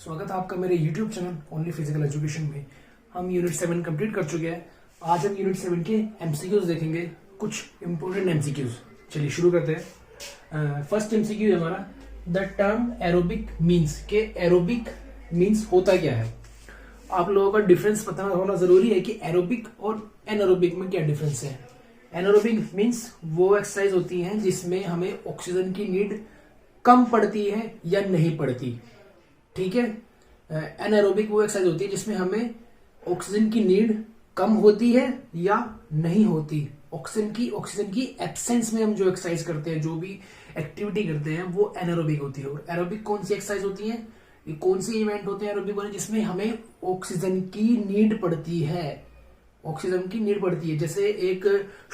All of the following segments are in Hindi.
स्वागत है आपका मेरे YouTube channel only physical education में। हम यूनिट 7 कंप्लीट कर चुके हैं। आज हम यूनिट 7 के MCQs देखेंगे, कुछ इंपॉर्टेंट MCQs। चलिए शुरू करते हैं। फर्स्ट MCQ है हमारा, द टर्म एरोबिक मीन्स के एरोबिक मीन्स होता क्या है। आप लोगों का डिफरेंस पता होना जरूरी है कि एरोबिक और एनारोबिक में क्या डिफरेंस है। एनारोबिक मीन्स वो एक्सरसाइज होती हैं जिसमें हमें ऑक्सीजन की नीड कम पड़ती है या नहीं पड़ती, ठीक है। एनारोबिक वो एक्सरसाइज होती है जिसमें हमें ऑक्सीजन की नीड कम होती है या नहीं होती। ऑक्सीजन की एब्सेंस में हम जो एक्सरसाइज करते हैं, जो भी एक्टिविटी करते हैं, वो एनारोबिक होती है। और एरोबिक कौन सी एक्सरसाइज होती है, ये कौन सी इवेंट होते हैं एरोबिक वाले, जिसमें हमें ऑक्सीजन की नीड पड़ती है। ऑक्सीजन की नीड पड़ती है। जैसे एक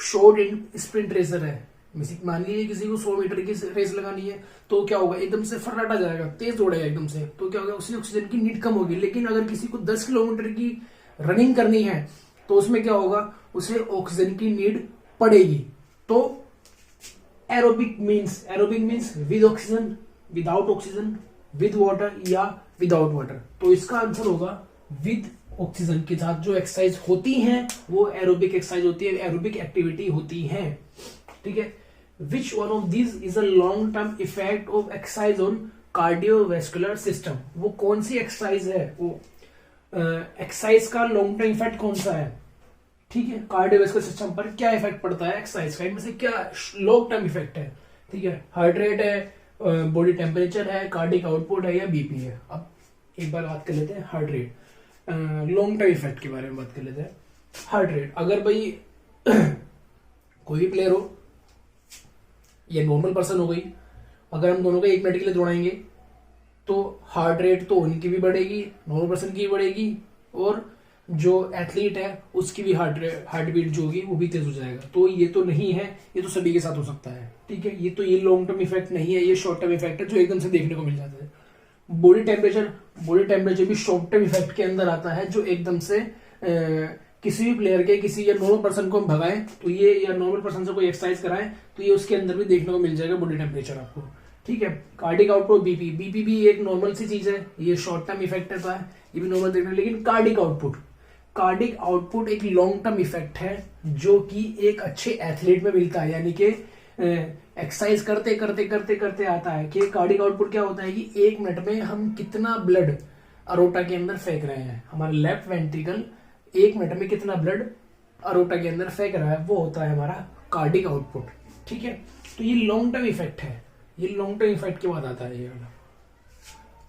शॉर्ट स्प्रिंट रेसर है, मान लीजिए किसी को 100 मीटर की रेस लगानी है, तो क्या होगा, एकदम से फर्राटा जाएगा, तेज दौड़ेगा एकदम से, तो क्या होगा, उससे ऑक्सीजन की नीड कम होगी। लेकिन अगर किसी को 10 किलोमीटर की रनिंग करनी है तो उसमें क्या होगा, उसे ऑक्सीजन की नीड पड़ेगी। तो aerobic means with oxygen, without oxygen, with water या विदाउट वाटर। तो इसका आंसर होगा विद ऑक्सीजन के साथ जो एक्सरसाइज होती हैं वो एरोबिक एक्सरसाइज होती है, एरोबिक एक्टिविटी होती है, ठीक है। Which one of these is a long term effect of exercise on cardiovascular system. वो कौन सी एक्सरसाइज है, वो एक्सरसाइज का लॉन्ग टर्म इफेक्ट कौन सा है, ठीक है। कार्डियोवैस्कुलर सिस्टम पर क्या इफेक्ट पड़ता है एक्सरसाइज का, इनमें से क्या लॉन्ग टर्म इफेक्ट है, ठीक है। हार्ट रेट है, बॉडी टेम्परेचर है, कार्डिक आउटपुट है या बीपी है। अब एक बार बात कर लेते हैं heart rate, long term effect के बारे में बात कर लेते हैं। हार्ट रेट, अगर भाई कोई भी प्लेयर हो या नॉर्मल पर्सन हो गई, अगर हम दोनों को 1 मिनट के लिए दौड़ाएंगे तो हार्ट रेट तो उनकी भी बढ़ेगी, नॉर्मल पर्सन की भी बढ़ेगी, और जो एथलीट है उसकी भी हार्ट बीट जो होगी वो भी तेज हो जाएगा। तो ये तो नहीं है, ये तो सभी के साथ हो सकता है, ठीक है। ये लॉन्ग टर्म इफेक्ट नहीं है, ये शॉर्ट टर्म इफेक्ट है जो एकदम से देखने को मिल जाता है। बॉडी टेम्परेचर भी शॉर्ट टर्म इफेक्ट के अंदर आता है, जो एकदम से किसी भी प्लेयर के, किसी या नॉर्मल पर्सन को हम भगाएं तो ये, या नॉर्मल पर्सन से कोई एक्सरसाइज कराएं तो ये उसके अंदर भी देखने को मिल जाएगा बॉडी टेम्परेचर आपको, ठीक है। कार्डिक आउटपुट, बीपी भी एक नॉर्मल सी चीज है, ये शॉर्ट टर्म इफेक्ट है, ये भी नॉर्मल देखने। लेकिन कार्डिक आउटपुट एक लॉन्ग टर्म इफेक्ट है जो कि एक अच्छे एथलीट में मिलता है, यानी कि एक्सरसाइज करते करते करते करते आता है कि कार्डिक आउटपुट क्या होता है कि 1 मिनट में हम कितना ब्लड अरोटा के अंदर फेंक रहे हैं, हमारा लेफ्ट वेंट्रिकल 1 मिनट में कितना ब्लड अरोटा के अंदर फेंक रहा है, वो होता है हमारा कार्डिक आउटपुट, ठीक है। तो ये लॉन्ग टर्म इफेक्ट है, ये लॉन्ग टर्म इफेक्ट के बाद आता है ये वाला।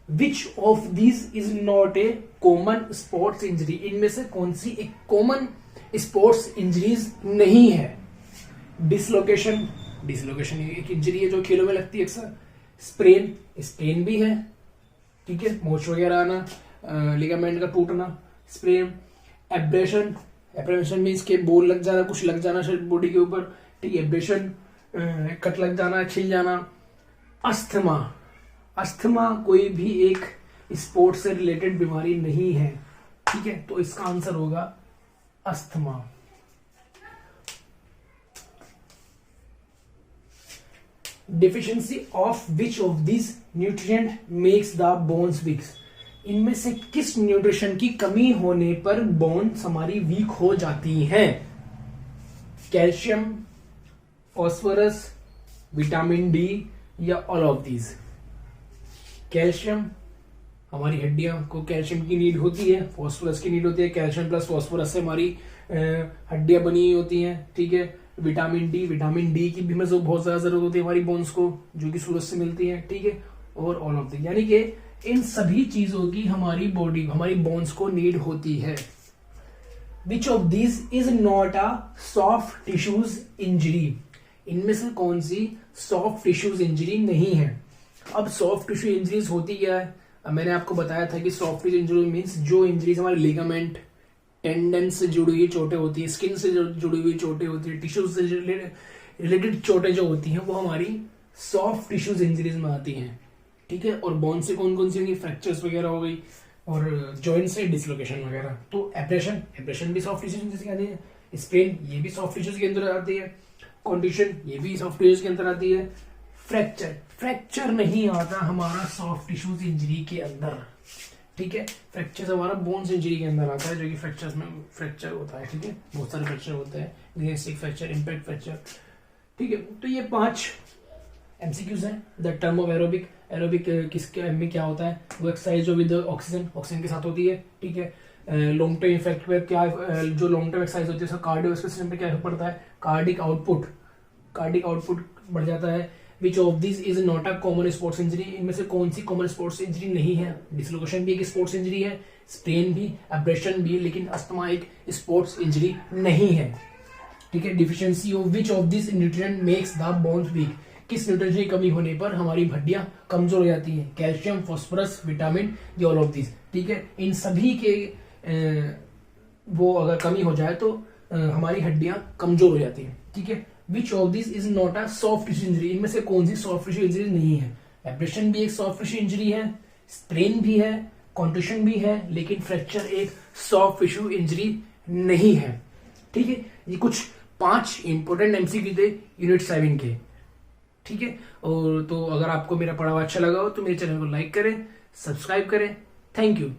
Which of these is not a common sports injury, इनमें से कौन सी एक कॉमन स्पोर्ट्स इंजरीज नहीं है। डिसलोकेशन एक इंजरी है जो खेलों में लगती है अक्सर। स्प्रेन भी है, ठीक है, मोच वगैरह आना, लिगामेंट का टूटना, स्प्रेन। एब्रेशन मीन्स के बोल लग जाना, कुछ लग जाना बॉडी के ऊपर, ठीक है, एब्रेशन, कट लग जाना, छिल जाना। अस्थमा कोई भी एक स्पोर्ट्स से रिलेटेड बीमारी नहीं है, ठीक है। तो इसका आंसर होगा asthma. Deficiency of which of this nutrient makes the bones weak, इनमें से किस न्यूट्रिशन की कमी होने पर बोन्स हमारी वीक हो जाती हैं। कैल्शियम, फॉस्फोरस, विटामिन डी या ऑल ऑफ दीज। कैल्शियम, हमारी हड्डियों को कैल्शियम की नीड होती है, फॉस्फोरस की नीड होती है, कैल्शियम प्लस फॉस्फोरस से हमारी हड्डियां बनी होती हैं, ठीक है। विटामिन डी की भी हमें बहुत ज्यादा जरूरत होती है हमारी बोन्स को, जो कि सूरज से मिलती है, ठीक है। और ऑल ऑफ दीज, यानी कि इन सभी चीजों की हमारी बोन्स को नीड होती है। Which of this is not a soft tissues injury, इनमें से कौन सी सॉफ्ट टिश्यूज इंजरी नहीं है। अब सॉफ्ट टिश्यू इंजरीज होती क्या है, मैंने आपको बताया था कि सॉफ्ट टिश्यू इंजरी मीन्स जो इंजरीज हमारे लिगामेंट, टेंडन से जुड़ी हुई चोटें होती है, स्किन से जुड़ी हुई चोटें होती है, टिश्यू से रिलेटेड चोटें जो होती हैं वो हमारी सॉफ्ट टिश्यूज इंजरीज में आती हैं, ठीक है। और बोन से कौन कौन सी होंगी, फ्रैक्चर्स वगैरह हो गई, और जॉइंट से डिसलोकेशन वगैरह। तो एब्रेशन भी सॉफ्ट टिश्यूज के आती है, स्प्रेन ये भी सॉफ्ट टिश्यूज के अंदर आती है, कंडीशन ये भी सॉफ्ट टिश्यूज के अंदर आती है। फ्रैक्चर नहीं आता हमारा सॉफ्ट टिश्यूज इंजरी के अंदर, ठीक है। फ्रैक्चर हमारा बोन्स इंजरी के अंदर आता है, जो कि फ्रैक्चर्स में फ्रैक्चर होता है, ठीक है। बहुत सारे फ्रैक्चर होते हैं, लिगेमेंट फ्रैक्चर, इम्पैक्ट फ्रैक्चर, ठीक है। तो ये 5 एमसीक्यूज हैं। The term of aerobic, aerobic किसके में क्या होता है, वो एक्सरसाइज जो विद ऑक्सीजन, ऑक्सीजन के साथ होती है, ठीक है। लॉन्ग टर्म इफेक्ट पे क्या, जो लॉन्ग टर्म एक्सरसाइज होती है उसका कार्डियोवास्कुलर सिस्टम पे क्या इफेक्ट पड़ता है, कार्डिक आउटपुट बढ़ जाता है। Which of this is not a common sports injury, इनमें से कौन सी कॉमन स्पोर्ट्स इंजरी नहीं है। डिसलोकेशन भी एक स्पोर्ट्स इंजरी है, स्ट्रेन भी, एब्रेशन भी, लेकिन अस्थमा एक स्पोर्ट्स इंजरी नहीं है, ठीक है। Deficiency of which of this nutrient makes the bones weak, किस न्यूट्रिएंट की कमी होने पर हमारी हड्डियां कमजोर हो जाती हैं। Calcium, phosphorus, vitamin, the all of this, ठीक है। इन सभी के वो अगर कमी हो जाए तो हमारी हड्डियां कमजोर हो जाती हैं, ठीक है। Which of this is not a soft tissue injury, इनमें से कौन सी सॉफ्ट टिश्यू इंजरी नहीं है। एब्रेशन भी एक सॉफ्ट टिश्यू इंजरी है, स्ट्रेन भी है, कॉन्ट्यूशन भी है, लेकिन फ्रैक्चर एक सॉफ्ट टिश्यू इंजरी नहीं है, ठीक है। ये कुछ 5 इंपोर्टेंट एमसीक्यू थे यूनिट 7 के, ठीक है। और तो अगर आपको मेरा पढ़ावा अच्छा लगा हो तो मेरे चैनल को लाइक करें, सब्सक्राइब करें। Thank you.